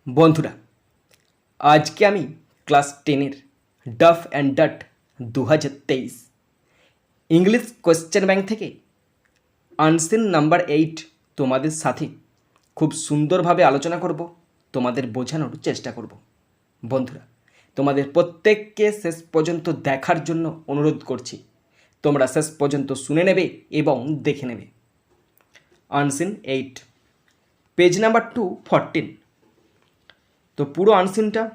বন্ধুরা, আজকে আমি ক্লাস 10-এর Duff and Dutt 2023 English question bank থেকে আনসিন নাম্বার 8 তোমাদের সাথে খুব সুন্দরভাবে আলোচনা করব, তোমাদের বোঝানোর চেষ্টা করব। বন্ধুরা, তোমাদের প্রত্যেককে শেষ পর্যন্ত দেখার জন্য অনুরোধ করছি। তোমরা শেষ পর্যন্ত শুনে নেবে এবং দেখে নেবে। Unseen 8, page number 214। তো পুরো আনসিনটার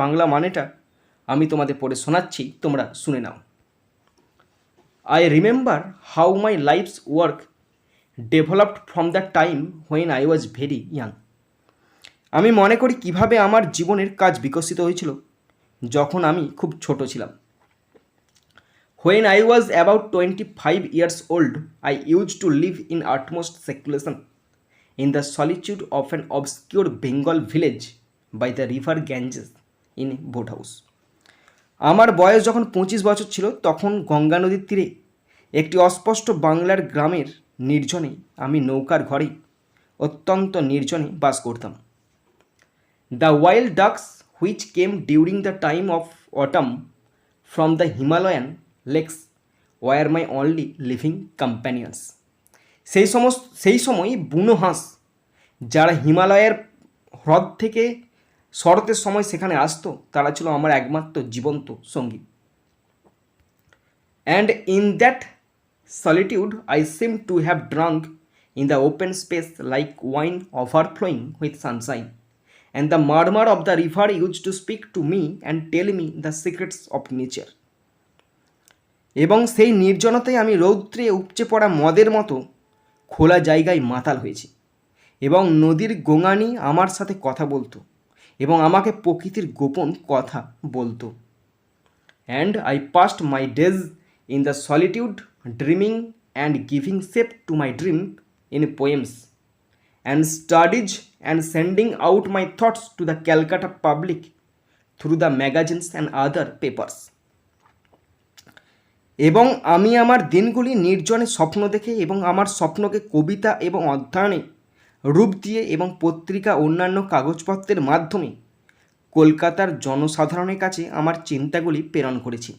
বাংলা মানেটা আমি তোমাদের পড়ে শোনাচ্ছি, তোমরা শুনে নাও। I remember how my life's work developed from the time when I was very young. আমি মনে করি কিভাবে আমার জীবনের কাজ বিকশিত হয়েছিল যখন আমি খুব ছোট ছিলাম। When I was about 25 years old, I used to live in utmost seclusion in the solitude of an obscure Bengal village by the river Ganges in boat house. আমার বয়স যখন 25 বছর ছিল তখন গঙ্গা নদীর তীরে একটি অস্পষ্ট বাংলার গ্রামের নির্জনে আমি নৌকার ঘরে অত্যন্ত নির্জনে বাস করতাম। The wild ducks which came during the time of autumn from the Himalayan lakes were my only living companions. সেই সময় বুনো হাঁস যারা হিমালয়ের হ্রদ থেকে শরতের সময় সেখানে আসতো, তারা ছিল আমার একমাত্র জীবন্ত সঙ্গী। And in that solitude I seem to have drunk in the open space like wine overflowing with sunshine, and the murmur of the river used to speak to me and tell me the secrets of nature. এবং সেই নির্জনতায় আমি রৌদ্রে উপচে পড়া মদের মতো খোলা জায়গায় মাতাল হয়েছি, এবং নদীর গোঙানি আমার সাথে কথা বলতো এবং আমাকে প্রকৃতির গোপন কথা বলতো। And I passed my days in the solitude dreaming and giving shape to my dream in poems and studies and sending out my thoughts two the Calcutta public through the magazines and other papers. এবং আমি আমার দিনগুলি নির্জনে স্বপ্ন দেখে এবং আমার স্বপ্নকে কবিতা এবং অধ্যয়নে রূপ দিয়ে এবং পত্রিকা অন্যান্য কাগজপত্রের মাধ্যমে কলকাতার জনসাধারণের কাছে আমার চিন্তাগুলি প্রেরণ করেছি।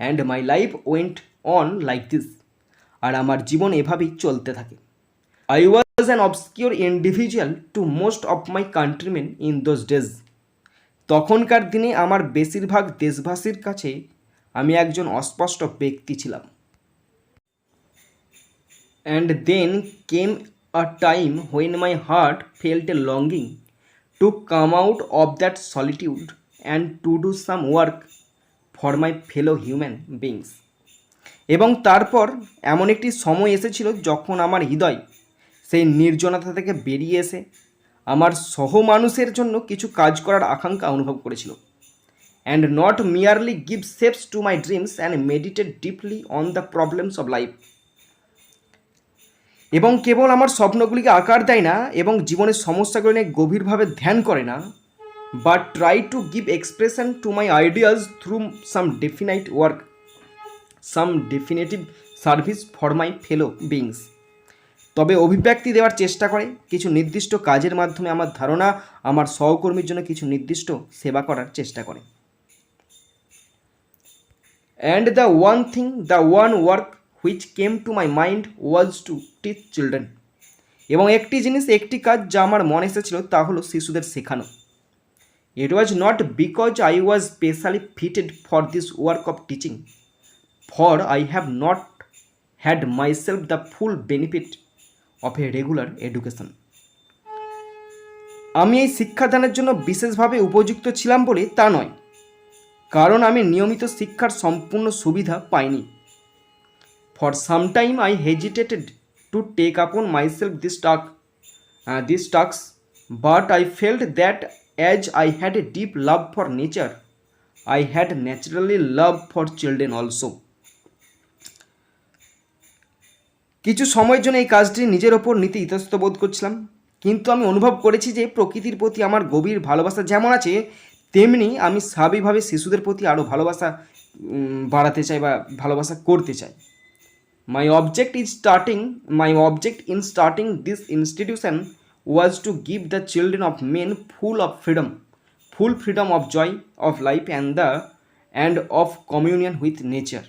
And my life went on like this. আর আমার জীবন এভাবেই চলতে থাকে। I was an obscure individual to most of my countrymen in those days. তখনকার দিনে আমার বেশিরভাগ দেশবাসীর কাছে আমি একজন অস্পষ্ট ব্যক্তি ছিলাম। And then came a time when my heart felt a longing to come out of that solitude and to do some work for my fellow human beings. এবং তারপর এমন একটি সময় এসেছিল যখন আমার হৃদয় সেই নির্জনতা থেকে বেরিয়ে এসে আমার সহমানুষের জন্য কিছু কাজ করার আকাঙ্ক্ষা অনুভব করেছিল। And not merely give shapes to my dreams and meditate deeply on the problems of life. এবং কেবল আমার স্বপ্নগুলিকে আকার দেয় না এবং জীবনের সমস্যাগুলি নিয়ে গভীরভাবে ধ্যান করে না, but try to give expression to my ideas through some definite work, some definitive service for my fellow beings. তবে অভিব্যক্তি দেওয়ার চেষ্টা করে কিছু নির্দিষ্ট কাজের মাধ্যমে আমার ধারণা আমার সহকর্মীর জন্য কিছু নির্দিষ্ট সেবা করার চেষ্টা করে। And the one work which came to my mind was to teach children. এবং একটি কাজ যা আমার মনে এসেছিল তা হলো শিশুদের শেখানো। It was not because I was specially fitted for this work of teaching, for I have not had myself the full benefit of a regular education. আমি এই শিক্ষাদানের জন্য বিশেষভাবে উপযুক্ত ছিলাম বলে তা নয়, কারণ আমি নিয়মিত শিক্ষার সম্পূর্ণ সুবিধা পাইনি। For some time I hesitated to take upon myself these tasks, but I felt that as I had a deep love for nature, I had naturally love for children also. কিছু সময়ের জন্য এই কাজটি নিজের ওপর নিতে ইতস্তত বোধ করছিলাম, কিন্তু আমি অনুভব করেছি যে প্রকৃতির প্রতি আমার গভীর ভালোবাসা যেমন আছে, তেমনি আমি স্বাভাবিকভাবে শিশুদের প্রতি আরও ভালোবাসা বাড়াতে চাই বা ভালোবাসা করতে চাই। My object in starting this institution was to give the children of men full freedom of joy of life and of communion with nature.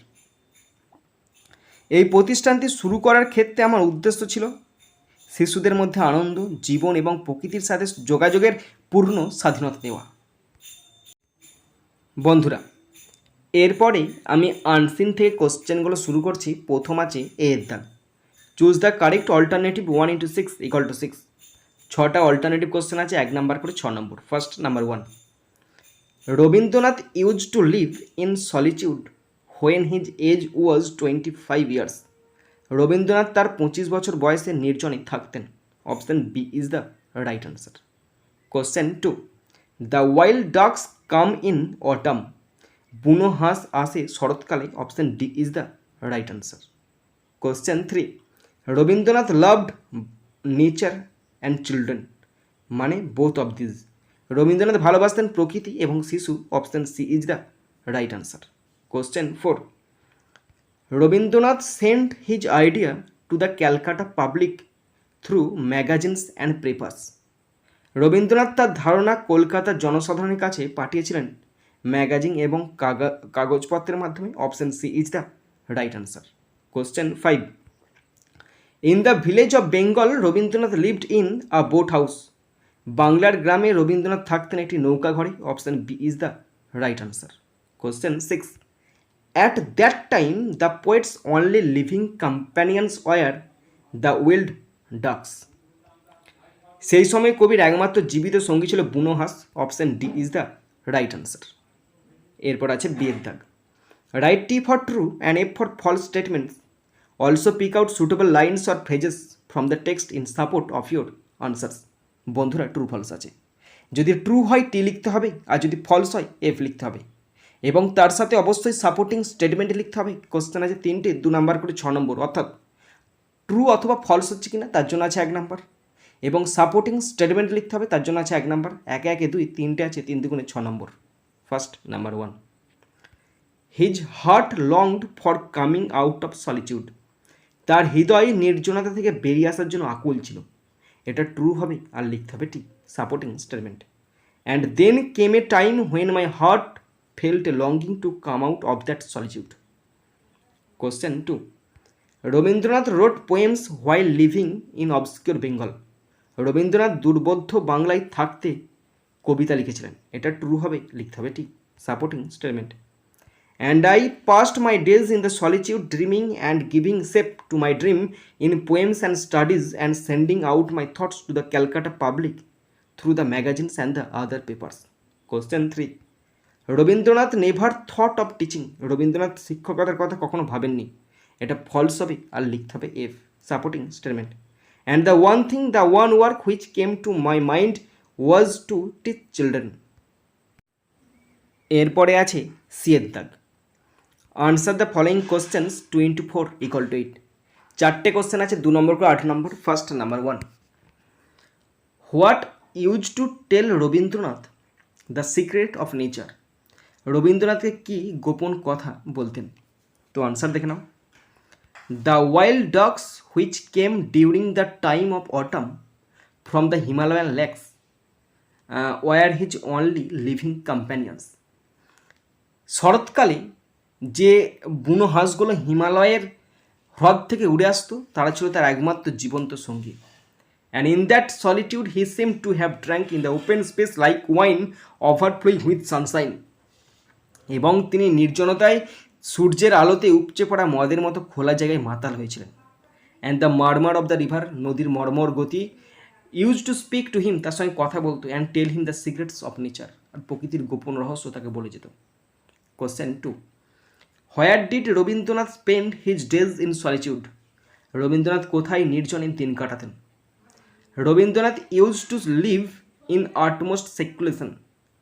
এই প্রতিষ্ঠানটি শুরু করার ক্ষেত্রে আমার উদ্দেশ্য ছিল শিশুদের মধ্যে আনন্দ, জীবন এবং প্রকৃতির সাথে যোগাযোগের পূর্ণ স্বাধীনতা দেওয়া। বন্ধুরা, এরপরে আমি আনসিন থেকে কোশ্চেনগুলো শুরু করছি। প্রথম আছে এ এর দাগ। Choose the correct alternative 1 × 6 = 6। 6টা অল্টারনেটিভ কোশ্চেন আছে, 1 নাম্বার করে 6 নম্বর। First number 1, Rabindranath use to live in solitude when his age was 25 years. Rabindranath তার 25 বছর বয়সে নির্জনে থাকতেন। Option B is the right answer. Question 2, the wild dogs come in autumn. বুনো হাঁস আসে শরৎকালে। Option D is the right answer. Question 3, Rabindranath loved nature and children. মানে বোথ অফ দিজ। রবীন্দ্রনাথ ভালোবাসতেন প্রকৃতি এবং শিশু। Option C is the right answer. Question 4, Rabindranath sent his idea to the Calcutta public through magazines and papers. Rabindranath তার ধারণা কলকাতার জনসাধারণের কাছে পাঠিয়েছিলেন ম্যাগাজিন এবং কাগজপত্রের মাধ্যমে। Option C is the right answer. Question 5, in the village of Bengal Rabindranath lived in a boat house. বাংলার গ্রামে রবীন্দ্রনাথ থাকতেন একটি নৌকা ঘরে। Option B is the right answer. Question 6, at that time the poets only living companions were the wild ducks. সেই সময় কবির একমাত্র জীবিত সঙ্গী ছিল বুনো হাঁস। Option D is the right answer. এরপর আছে বি এর দাগ। Right T for true and F for false statements. Also pick out suitable lines or phrases from the text in support of your answers. বন্ধুরা, true false আছে। যদি true হয় টি লিখতে হবে, আর যদি ফলস হয় এফ লিখতে হবে, এবং তার সাথে অবশ্যই সাপোর্টিং স্টেটমেন্ট লিখতে হবে। কোশ্চেন আছে 3টে, 2 নাম্বার করে 6 নম্বর। অর্থাৎ ট্রু অথবা ফলস হচ্ছে কিনা তার জন্য আছে 1 নাম্বার, এবং সাপোর্টিং স্টেটমেন্ট লিখতে হবে, তার জন্য আছে 1 নাম্বার। 1 1 2 3টে আছে, 3 2 6 নম্বর। First number 1, his heart longed for coming out of solitude. তার হৃদয় নির্জনতা থেকে বেরিয়ে আসার জন্য আকুল ছিল। এটা ট্রু হবে, আর লিখতে হবে T, supporting statement. And then came a time when my heart felt a longing to come out of that solitude. Question 2, Rabindranath wrote poems while living in obscure Bengal. Rabindranath দুর্বোধ্য বাংলায় থাকতে কবিতা লিখেছিলেন। এটা ট্রু হবে, লিখতে হবে T, supporting statement. And I passed my days in the solitude dreaming and giving shape to my dream in poems and studies and sending out my thoughts two the Calcutta public through the magazines and the other papers. Question 3, Rabindranath never thought of teaching. Rabindranath শিক্ষকতার কথা কখনো ভাবেননি। এটা false হবে, আর লিখতে হবে F, supporting statement. And the one work which came to my mind was to teach children. এরপরে আছে সি এর দাগ। Answer the following questions 2 × 4 = 8। 4টে কোশ্চেন আছে, 2 নম্বর করে 8 নম্বর। First number 1, what used to tell Rabindranath the secret of nature. রবীন্দ্রনাথকে কি গোপন কথা বলতেন? তো আনসার দেখে নাও। The wild dogs which came during the time of autumn from the Himalayan lakes were his only living companions. শরৎকালে যে বুনো হাঁসগুলো হিমালয়ের হ্রদ থেকে উড়ে আসতো, তারা ছিল তার একমাত্র জীবন্ত সঙ্গী। And in that solitude he SIM to have drank in the open space like wine overflowing with Sunshine. এবং তিনি নির্জনতায় সূর্যের আলোতে উপচে পড়া মদের মতো খোলা জায়গায় মাতাল হয়েছিলেন। And the murmur of the river, নদীর মর্মর গতি, use to speak to him, তার সঙ্গে কথা বলতো। And tell him the secrets of nature, আর প্রকৃতির গোপন রহস্য তাকে বলে যেত। Question 2, where did Rabindranath spend his days in solitude. Rabindranath কোথায় নির্জনে দিন কাটাতেন? Rabindranath use to live in utmost seclusion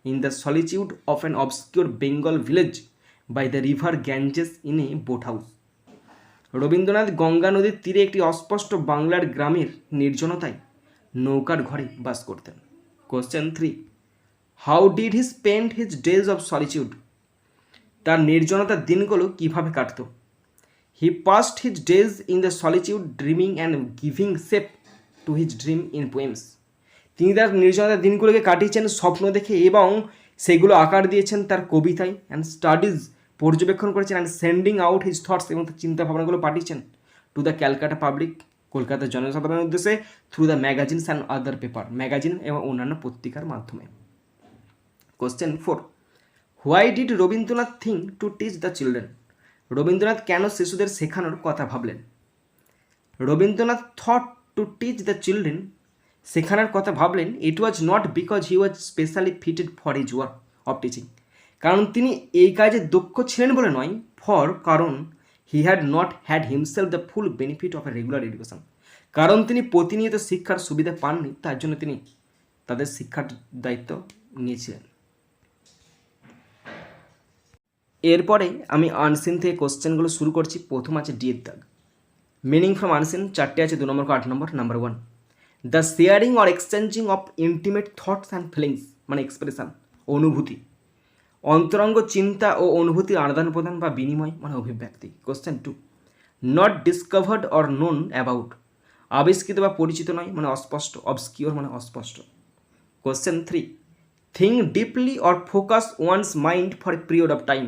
in the solitude of an obscure Bengal village by the river Ganges in a boat house. Rabindranath Ganga নদীর তীরে একটি অস্পষ্ট বাংলার গ্রামের নির্জনতায় নৌকার ঘরে বাস করতেন। Question 3, how did he spend his days of solitude. তার নির্জনতার দিনগুলো কীভাবে কাটত? He passed his days in the solitude dreaming and giving shape to his dream in poems. তিনি তার নির্জনতার দিনগুলোকে কাটিয়েছেন স্বপ্ন দেখে এবং সেগুলো আকার দিয়েছেন তার কবিতায় অ্যান্ড স্টাডিজ পর্যবেক্ষণ করেছেন and sending out his thoughts এবং তার চিন্তা ভাবনাগুলো পাঠিয়েছেন টু দ্য ক্যালকাটা পাবলিক কলকাতার জনসাধারণের উদ্দেশ্যে through the magazines and other paper magazine এবং অন্যান্য পত্রিকার মাধ্যমে। Question 4, why did Rabindranath think to teach the children? Rabindranath কেন শিশুদের শেখানোর কথা ভাবলেন? Rabindranath thought to teach the children, শেখানোর কথা ভাবলেন, it was not because he was specially fitted for his work of teaching, কারণ তিনি এই কাজে দক্ষ ছিলেন বলে নয়, কারণ he had not had himself the full benefit of a regular education, কারণ তিনি প্রতিনিয়ত শিক্ষার সুবিধা পাননি, তার জন্য তিনি তাদের শিক্ষার দায়িত্ব নিয়েছিলেন। এরপরে আমি আনসিন থেকে কোশ্চেনগুলো শুরু করছি। প্রথম আছে ডি এর দাগ। মিনিং ফ্রম আনসিন চারটে আছে, 2 নম্বর 8 নম্বর। Number 1, the sharing or exchanging of intimate thoughts and feelings, মানে এক্সপ্রেশন, অনুভূতি, অন্তরঙ্গ চিন্তা ও অনুভূতির আদান প্রদান বা বিনিময়, মানে অভিব্যক্তি। Question 2, not discovered or known about, আবিষ্কৃত বা পরিচিত নয়, মানে অস্পষ্ট, অবস্কিওর মানে অস্পষ্ট। Question 3, think deeply or focus once mind for a period of time,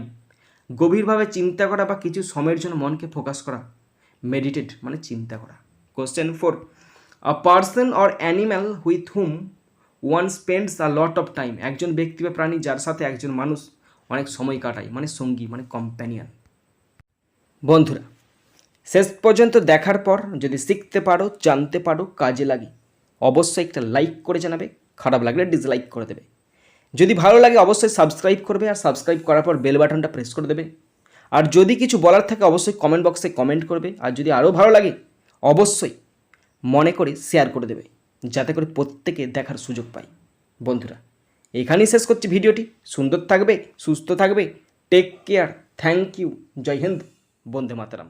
গভীরভাবে চিন্তা করা বা কিছু সময়ের জন্য মনকে ফোকাস করা, মেডিটেট মানে চিন্তা করা। Question 4, a person or animal with hmm one spends a lot of time, একজন ব্যক্তি বা প্রাণী যার সাথে একজন মানুষ অনেক সময় কাটায়, মানে সঙ্গী মানে কম্প্যানিয়ন। বন্ধুরা, শেষ পর্যন্ত দেখার পর যদি শিখতে পারো, জানতে পারো, কাজে লাগে, অবশ্যই একটা লাইক করে জানাবে, খারাপ লাগলে ডিসলাইক করে দেবে। যদি ভালো লাগে অবশ্যই সাবস্ক্রাইব করবে, আর সাবস্ক্রাইব করার পর বেল বাটনটা প্রেস করে দেবে। আর যদি কিছু বলার থাকে অবশ্যই কমেন্ট বক্সে কমেন্ট করবে, আর যদি আরও ভালো লাগে অবশ্যই মনে করে শেয়ার করে দেবে, যাতে করে প্রত্যেকে দেখার সুযোগ পায়। বন্ধুরা, এখানেই শেষ করছি ভিডিওটি। সুন্দর থাকবে, সুস্থ থাকবে, টেক কেয়ার, থ্যাংক ইউ, জয় হিন্দ, বন্দে মাতরম।